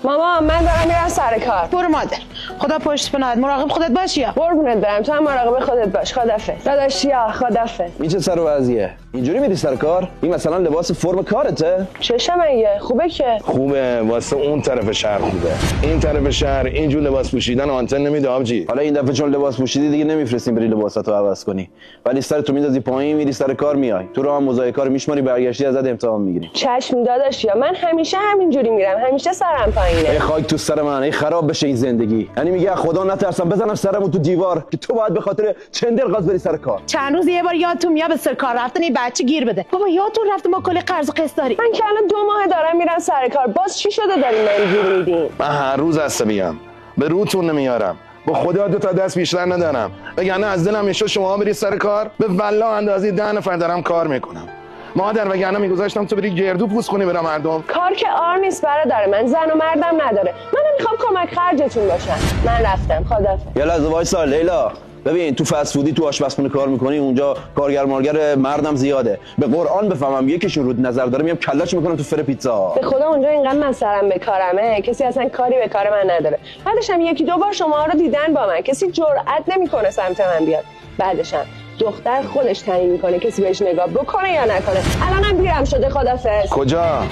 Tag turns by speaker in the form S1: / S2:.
S1: ماما من دارم میرم سر کار.
S2: برو مادر، خدا پشت پناهت، مراقب خودت باش. یا
S1: قربونت برم، تو هم مراقب خودت باش. خدافظ داداشیا، خدافظ.
S3: این چه سر و وضعیه؟ اینجوری میری سر کار؟ این مثلا لباس فرم کارته؟
S1: چشه مگه خوبه که؟
S4: خوبه واسه اون طرف شهر خوبه. این طرف شهر اینجور لباس پوشیدن آنتن نمیده آبجی.
S3: حالا این دفعه چون لباس پوشیدی دیگه نمیفرستیم بری لباساتو عوض کنی، ولی سر تو میندازی پایین میری سر کار میای، تو راه هم مزایکا رو میشماری، برگشتی ازت امتحان میگیریم.
S1: چشم داداشیا، من همیشه همینجوری میرم، همیشه سرم پایینه.
S3: ای خاک تو سر من، ای خراب بشه این زندگی. یعنی میگه خدا نترسم بزنم سرمو تو دیوار که تو باید به خاطر چندر غاز بری سر کار.
S2: چند روز یه بار یادتون میاد به سر کار رفتن این بچه گیر بده. بابا یادتون رفته ما کلی قرض و قسط داریم.
S1: من که الان 2 ماه دارم میرم سر کار، باز چی شده داریم من گیر میدین؟
S4: من هر روز عصبیم، به روتون نمیارم. با خدا 2 تا دست بیشتر ندارم، وگرنه از دلم میشه شما بری سر کار. به والله اندازه 10 نفر دارم کار میکنم. مادر وگرنه میگذاشتم تو بری گردو پوست کنی برا مردم.
S1: کار که آر نیست برادر من، زن و مردم نداره. من میخوام کمک خرجتون باشم. من رفتم، خدافظ.
S3: یه لحظه وایسا لیلا، ببین تو فست فودی تو آشپزخونه کار میکنی، اونجا کارگر مارگر مردم زیاده. به قرآن بفهمم یکیشون رو نظر داره میام کلاش میکنم تو فر پیتزا.
S1: به خدا اونجا اینقدر من سرم به کارمه، کسی اصلا کاری به کار من نداره. بعدش هم 1-2 بار شما رو دیدن با من، کسی جرئت نمیکنه سمت من بیاد. بعدش هم دختر خودش تعیین میکنه کسی بهش نگاه بکنه یا نکنه. الانم دیرم شده، خدافظ.
S4: کجا؟